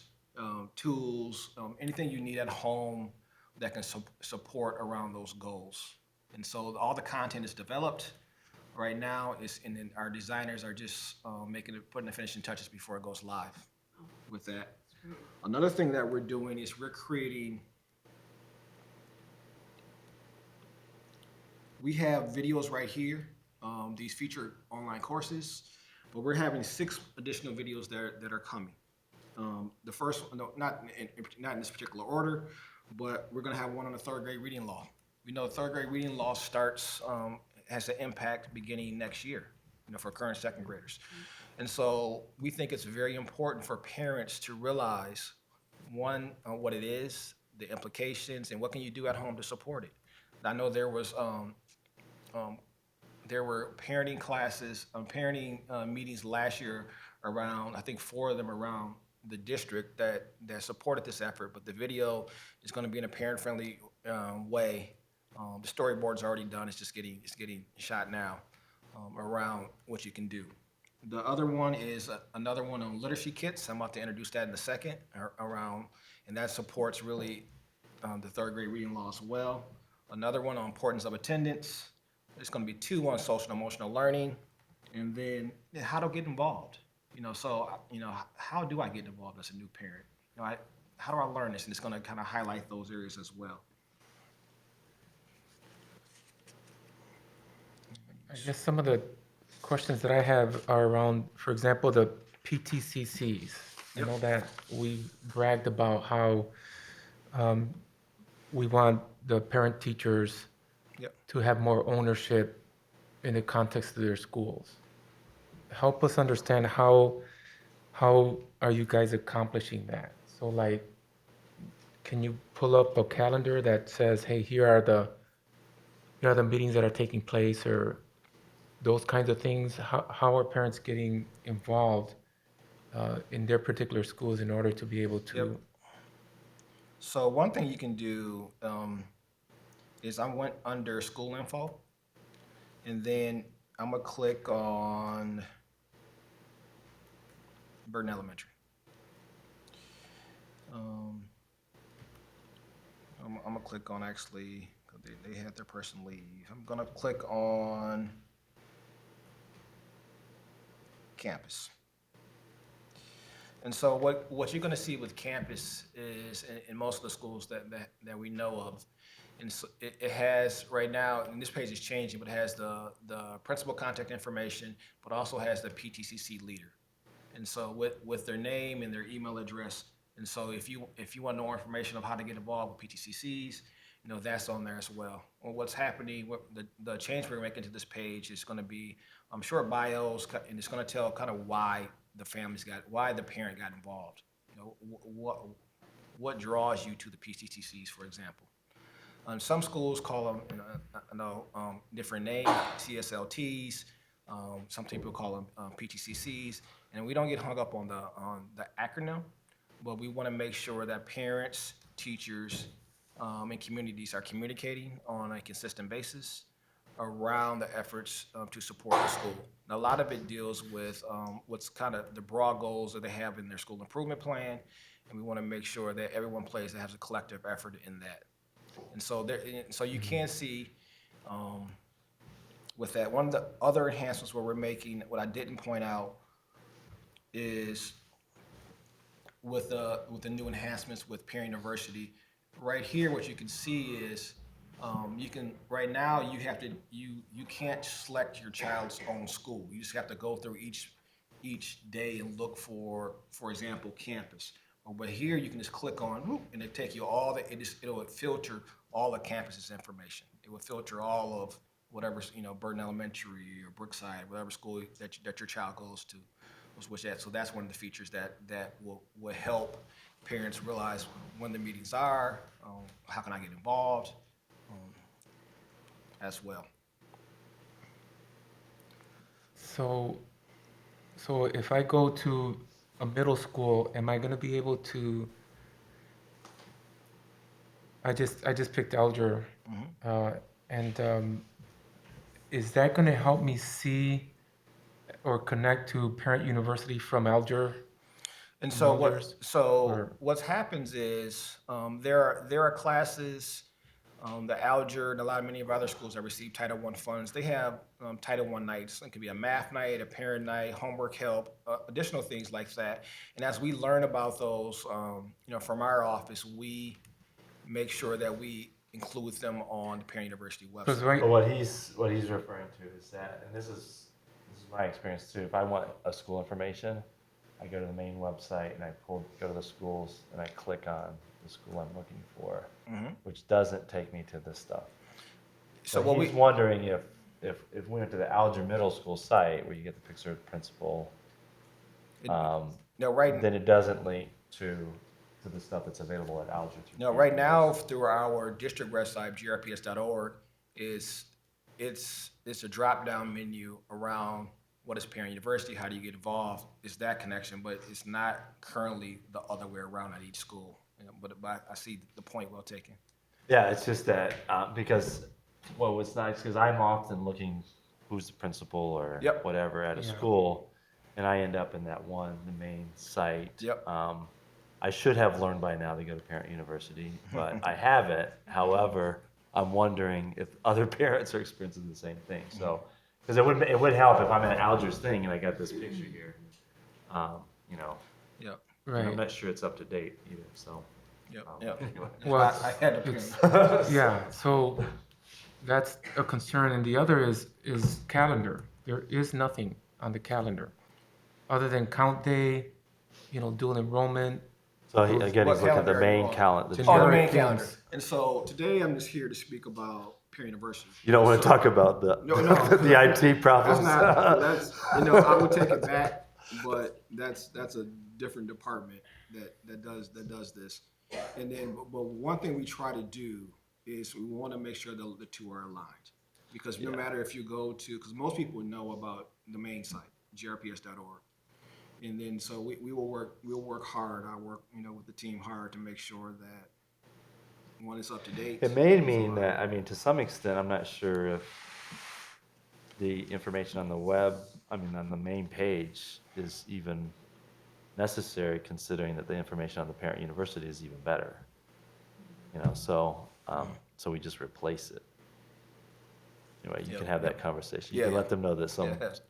tools, anything you need at home that can support around those goals. And so all the content is developed right now, and then our designers are just putting the finishing touches before it goes live with that. Another thing that we're doing is we have videos right here, these featured online courses, but we're having 6 additional videos that are coming. The first one, not in this particular order, but we're going to have one on the 3rd grade reading law. We know the 3rd grade reading law has an impact beginning next year, for current 2nd graders. And so we think it's very important for parents to realize, one, what it is, the implications, and what can you do at home to support it. I know there were parenting classes, parenting meetings last year around, I think 4 of them around the district that supported this effort, but the video is going to be in a parent-friendly way. The storyboard's already done. It's getting shot now around what you can do. The other one is another one on literacy kits. I'm about to introduce that in a second around, and that supports really the 3rd grade reading law as well. Another one on importance of attendance. There's going to be 2 on social and emotional learning, and then how to get involved. How do I get involved as a new parent? How do I learn this? And it's going to kind of highlight those areas as well. I guess some of the questions that I have are around, for example, the PTCCs. I know that we bragged about how we want the parent teachers Yep. to have more ownership in the context of their schools. Help us understand how are you guys accomplishing that? So like, can you pull up a calendar that says, hey, here are the meetings that are taking place, or those kinds of things? How are parents getting involved in their particular schools in order to be able to? Yep. So one thing you can do is I went under school info, and then I'm gonna click on Burton Elementary. I'm gonna click on actually, 'cause they had their person leave. I'm gonna click on campus. And so what you're gonna see with campus is in most of the schools that we know of, and so it has right now, and this page is changing, but it has the principal contact information, but also has the PTCC leader. And so with their name and their email address, and so if you want more information of how to get involved with PTCCs, you know, that's on there as well. Well, what's happening, what the change we're making to this page is gonna be, short bios, and it's gonna tell kind of why the parent got involved. You know, what draws you to the PTCCs, for example. Some schools call them, different names, CSLTs. Some people call them PTCCs, and we don't get hung up on the acronym, but we want to make sure that parents, teachers, and communities are communicating on a consistent basis around the efforts to support the school. Now, a lot of it deals with what's kind of the broad goals that they have in their school improvement plan, and we want to make sure that everyone plays and has a collective effort in that. And so you can see with that, one of the other enhancements where we're making, what I didn't point out is with the new enhancements with Parent University, right here, what you can see is right now you can't select your child's own school. You just have to go through each day and look for example, campus. But here you can just click on, whoop, and it take you it'll filter all the campus's information. It will filter all of whatever, Burton Elementary or Brookside, whatever school that your child goes to. So that's one of the features that will help parents realize when the meetings are, how can I get involved, as well. So if I go to a middle school, am I gonna be able to? I just picked Alger, and is that gonna help me see or connect to Parent University from Alger? And so Or- what happens is there are classes, the Alger and many of our other schools that receive Title I funds. They have Title I nights. It could be a math night, a parent night, homework help, additional things like that. And as we learn about those, from our office, we make sure that we include them on the Parent University website. Right. But what he's referring to is that, and this is my experience too. If I want a school information, I go to the main website and I go to the schools and I click on the school I'm looking for, which doesn't take me to this stuff. So he's wondering if we went to the Alger Middle School site where you get the picture of the principal, then it doesn't link to the stuff that's available at Alger. No, right now through our district website, grps.org, it's a drop-down menu around what is Parent University, how do you get involved, it's that connection, but it's not currently the other way around at each school. But I see the point well taken. Yeah, it's just that because what's nice, because I'm often looking who's the principal or whatever at a school, and I end up in the main site. Yep. I should have learned by now to go to Parent University, but I haven't. However, I'm wondering if other parents are experiencing the same thing. So, because it would help if I'm at Alger's thing and I got this picture here. Yep. Right. I'm not sure it's up to date either. So. Yep. Anyway. Well, I had a yeah. So that's a concern. And the other is calendar. There is nothing on the calendar other than count day, dual enrollment. So Those- again, What he's looking at the calendar are you main on? calendar. Generic Oh, the main things. calendar. And so today I'm just here to speak about Peer University. You don't want to So- talk about the, No, no. the IT problems. That's not, I would take it back, but that's a different department that does this. And then, but one thing we try to do is we want to make sure the two are aligned. Because no matter if you go to, because most people know about the main site, grps.org. And then, so we'll work hard. I work, with the team hard to make sure that one is up to date. It may mean that, I mean, to some extent, I'm not sure if the information on the web, on the main page is even necessary, considering that the information on the parent university is even better. So we just replace it. Anyway, you can have that conversation. You can let them know that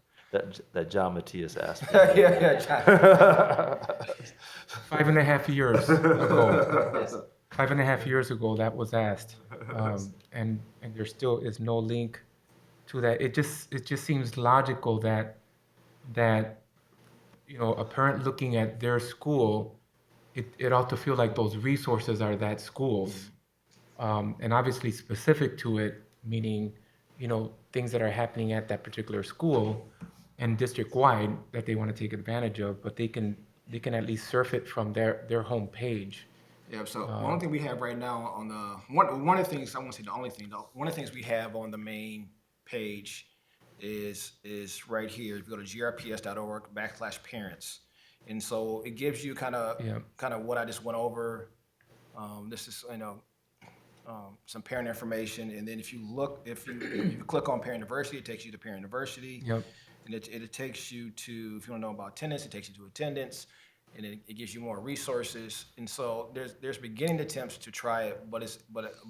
that John Matthias asked. Yeah. 5.5 years ago. 5.5 years ago, that was asked, and there still is no link to that. It just seems logical that a parent looking at their school, it ought to feel like those resources are that school's, and obviously specific to it, meaning things that are happening at that particular school and district wide that they want to take advantage of, but they can at least surf it from their home page. Yeah, so one thing we have right now on the, one of the things, I won't say the only thing, though, one of the things we have on the main page is right here. If you go to grps.org/parents. And so it gives you kind of what I just went over. This is, some parent information. And then if you click on Parent University, it takes you to Parent University. Yep. And it takes you to, if you want to know about attendance, it takes you to attendance. And it gives you more resources. And so there's beginning attempts to try it, but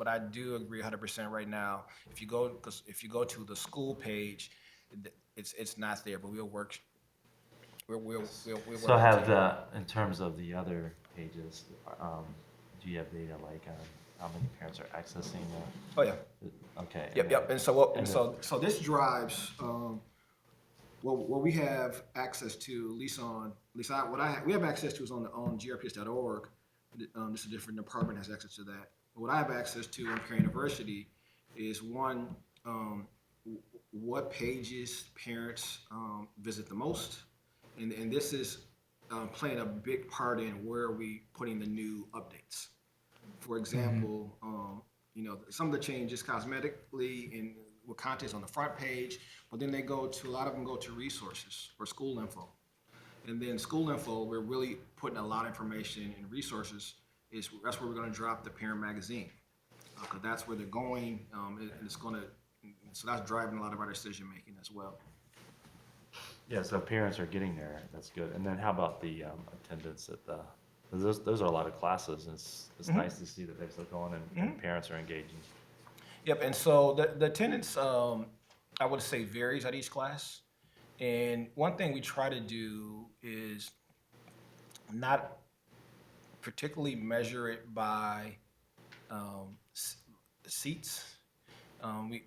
I do agree 100% right now. If you go to the school page, it's not there. But we'll work. We'll So have in terms of the other pages, do you have data like how many parents are accessing? Oh yeah. Okay. Yep. And so this drives. What we have access to, we have access to is on grps.org. This is a different department has access to that. But what I have access to on Parent University is one, what pages parents visit the most, and this is playing a big part in where we putting the new updates. For example, some of the changes cosmetically and with content on the front page, but then a lot of them go to resources or school info. And then school info, we're really putting a lot of information and resources. That's where we're going to drop the parent magazine, because that's where they're going, and it's going to. So that's driving a lot of our decision making as well. Yeah, so parents are getting there. That's good. And then how about the attendance at the? Those are a lot of classes. And it's nice to see that they're still going and parents are engaging. Yep, and so the attendance, I would say, varies at each class. And one thing we try to do is not particularly measure it by seats.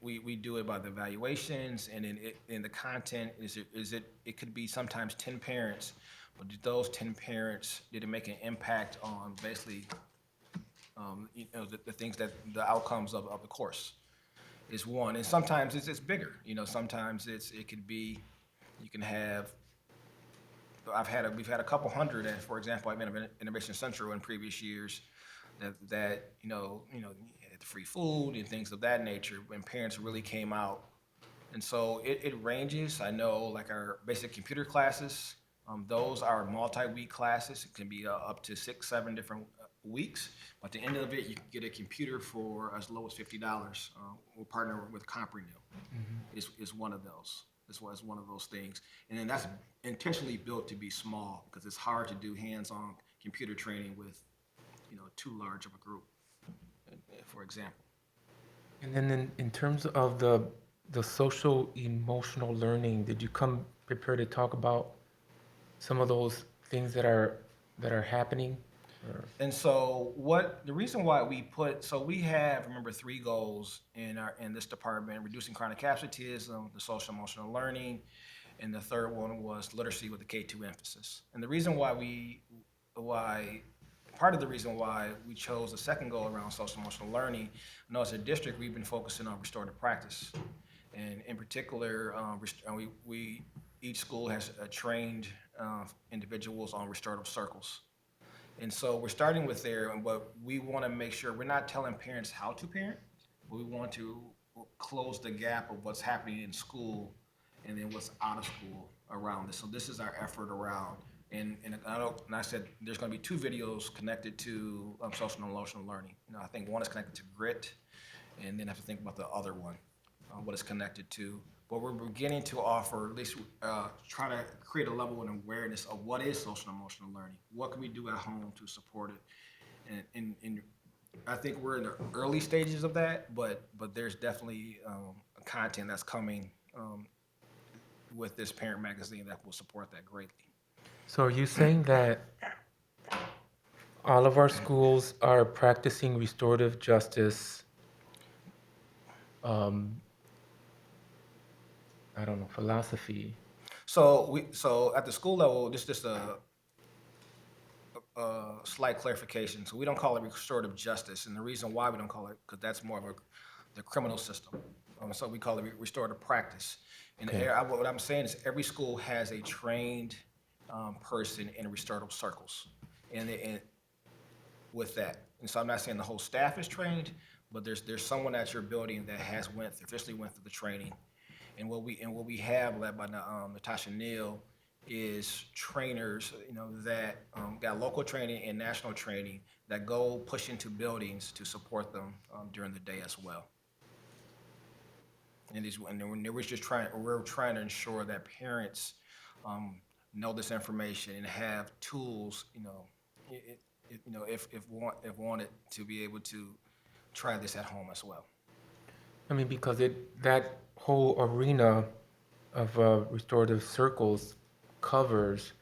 We do it by the evaluations, and then in the content. It could be sometimes 10 parents, but did those 10 parents, did it make an impact on basically the things that the outcomes of the course is one. And sometimes it's bigger. Sometimes it could be, you can have. We've had a couple hundred, and for example, I've been at Innovation Central in previous years that had free food and things of that nature when parents really came out. And so it ranges. I know, like our basic computer classes, those are multi-week classes. It can be up to 6-7 different weeks. But at the end of it, you can get a computer for as low as $50. We'll partner with CompreNew. Is one of those. This was one of those things. And then that's intentionally built to be small, because it's hard to do hands-on computer training with too large of a group, for example. And then in terms of the social emotional learning, did you come prepared to talk about some of those things that are happening? And so the reason why we have, remember, 3 goals in this department: reducing chronic absenteeism, the social emotional learning, and the third one was literacy with the K2 emphasis. And the reason part of the reason why we chose the second goal around social emotional learning, I know as a district, we've been focusing on restorative practice. And in particular, each school has trained individuals on restorative circles. And so we're starting with there, but we want to make sure we're not telling parents how to parent, but we want to close the gap of what's happening in school and then what's out of school around this. So this is our effort around, and I said there's going to be 2 videos connected to social and emotional learning. I think one is connected to grit, and then I have to think about the other one, what it's connected to. But we're beginning to offer, at least try to create a level of awareness of what is social and emotional learning. What can we do at home to support it? And I think we're in the early stages of that, but there's definitely content that's coming with this parent magazine that will support that greatly. So are you saying that all of our schools are practicing restorative justice, I don't know, philosophy? So at the school level, this is just a slight clarification. So we don't call it restorative justice, and the reason why we don't call it, because that's more of the criminal system. So we call it restorative practice. And Okay. what I'm saying is every school has a trained person in restorative circles, and with that. And so I'm not saying the whole staff is trained, but there's someone at your building that has officially went through the training. And what we have, led by Natasha Neal, is trainers, that got local training and national training that go push into buildings to support them during the day as well. And we're trying to ensure that parents know this information and have tools, if wanted, to be able to try this at home as well. I mean, because that whole arena of restorative circles covers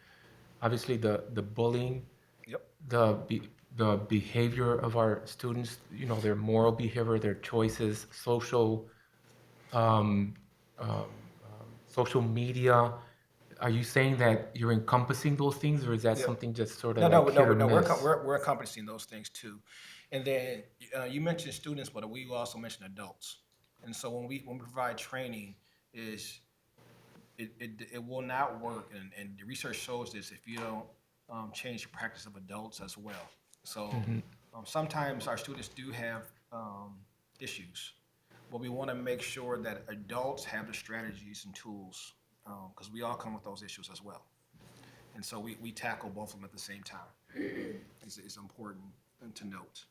obviously the bullying, Yep. the behavior of our students, their moral behavior, their choices, social media. Are you saying that you're encompassing those things, or is that Yeah. something just sort No, of no, like no, hit or no, miss? we're encompassing those things too. And then you mentioned students, but we also mentioned adults. And so when we provide training, it will not work, and the research shows this if you don't change the practice of adults as well. So sometimes our students do have issues, but we want to make sure that adults have the strategies and tools, because we all come with those issues as well. And so we tackle both of them at the same time. It's important to note.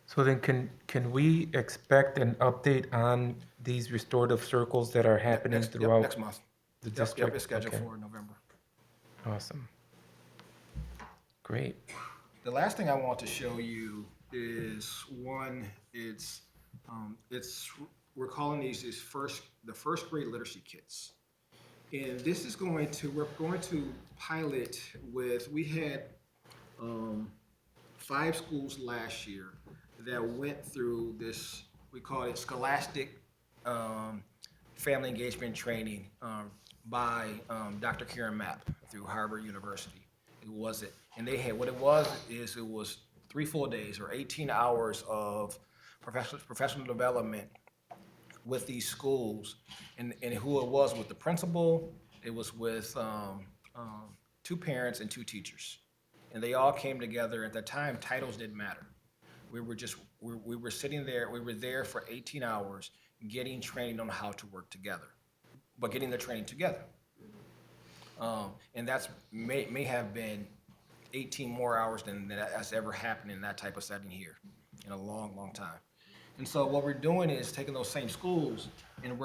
So then can we expect an update on these restorative circles that are happening throughout Next month. the Yep, district? it's scheduled Okay. for November. Awesome. Great. The last thing I want to show you is we're calling these the first grade literacy kits. And this is we're going to pilot we had 5 schools last year that went through this, we call it scholastic family engagement training by Dr. Karen Mapp through Harvard University. And they had, what it was 3 full days or 18 hours of professional development with these schools, and who it was with the principal, it was with 2 parents and 2 teachers. And they all came together. At the time, titles didn't matter. We were sitting there, we were there for 18 hours getting training on how to work together, but getting the training together. And that's may have been 18 more hours than that's ever happened in that type of setting here in a long, long time. And so what we're doing is taking those same schools, and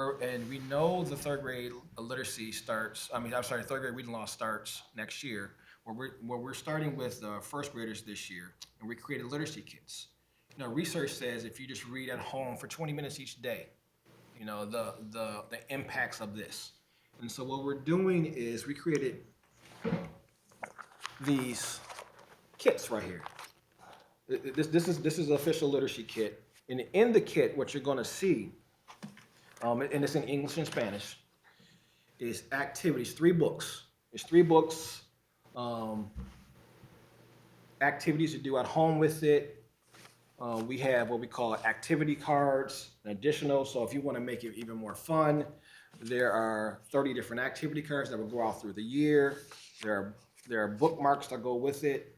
we know the 3rd grade literacy third grade reading loss starts next year. We're starting with the 1st graders this year, and we created literacy kits. Research says if you just read at home for 20 minutes each day, the impacts of this. And so what we're doing is we created these kits right here. This is the official literacy kit. And in the kit, what you're gonna see, and it's in English and Spanish, is activities, 3 books. There's 3 books, activities to do at home with it. We have what we call activity cards, additional, so if you wanna make it even more fun, there are 30 different activity cards that will go out through the year. There are bookmarks that go with it.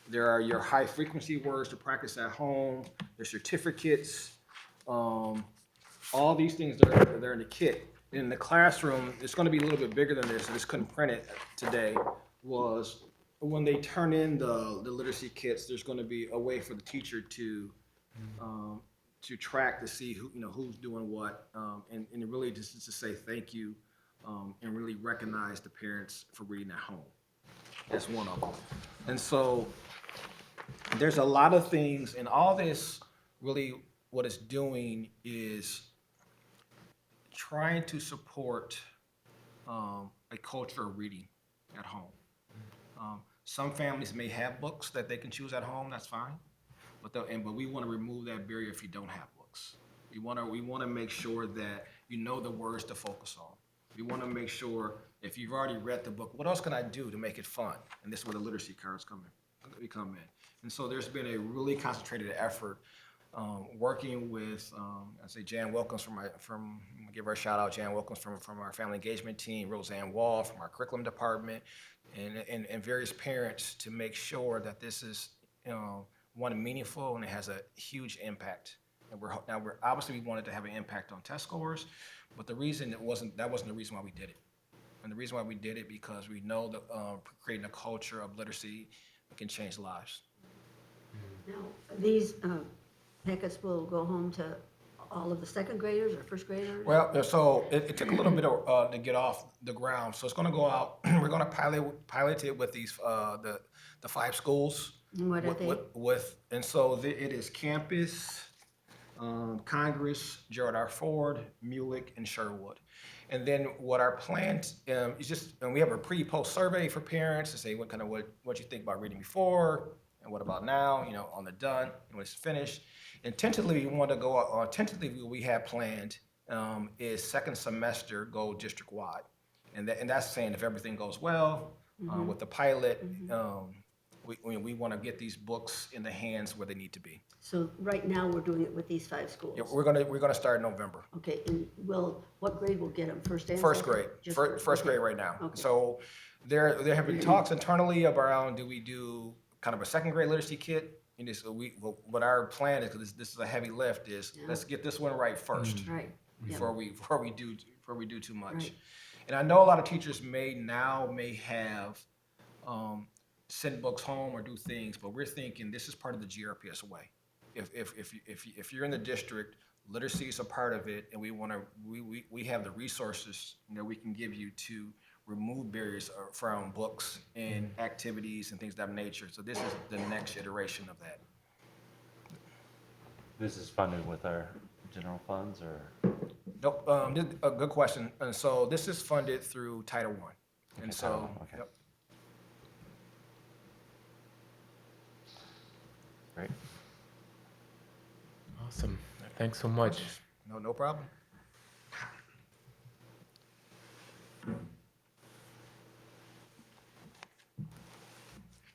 There are your high frequency words to practice at home. There's certificates. All these things they're in the kit. In the classroom, it's going to be a little bit bigger than this. I just couldn't print it today. Was when they turn in the literacy kits, there's going to be a way for the teacher to track to see who's doing what, and really just to say thank you, and really recognize the parents for reading at home. That's one of them. And so there's a lot of things, and all this really what it's doing is trying to support a culture of reading at home. Some families may have books that they can choose at home, that's fine. But we want to remove that barrier if you don't have books. We want to make sure that you know the words to focus on. We want to make sure if you've already read the book, what else can I do to make it fun? And this is where the literacy cards come in. And so there's been a really concentrated effort working with, I say Jan Wilkins give her a shout out, Jan Wilkins from our family engagement team, Roseanne Wall from our curriculum department, and various parents to make sure that this is one meaningful and it has a huge impact. And we're obviously we wanted to have an impact on test scores, but that wasn't the reason why we did it. And the reason why we did it because we know that creating a culture of literacy can change lives. Now, these packets will go home to all of the second graders or first graders? Well, so it took a little bit to get off the ground. So it's going to go out. We're going to pilot it with these the 5 schools. And what are they? And so it is Campus, Congress, Gerald R. Ford, Mulek, and Sherwood. And then what our plan is just, and we have a pre-post survey for parents to say what you think about reading before and what about now, on the done and when it's finished. And tentatively we have planned is second semester go district wide, and that's saying if everything goes well with the pilot, we want to get these books in the hands where they need to be. So right now, we're doing it with these 5 schools? Yeah, we're gonna start in November. Okay, and what grade will get them, first and First second? grade, Just first grade right now. Okay. So there have been talks internally around do we do kind of a second grade literacy kit? And so what our plan is, because this is a heavy lift, is let's get this one right first Right. before we do too much. Right. And I know a lot of teachers may have send books home or do things, but we're thinking this is part of the GRPS way. If you're in the district, literacy is a part of it, and we have the resources that we can give you to remove barriers from books and activities and things of that nature. So this is the next iteration of that. This is funded with our general funds or? Nope, this is a good question. And so this is funded through Title I. And so, Okay. yep. Great. Awesome. Thanks so much. No problem.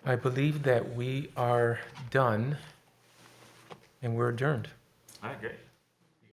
I believe that we are done and we're adjourned. All right, great.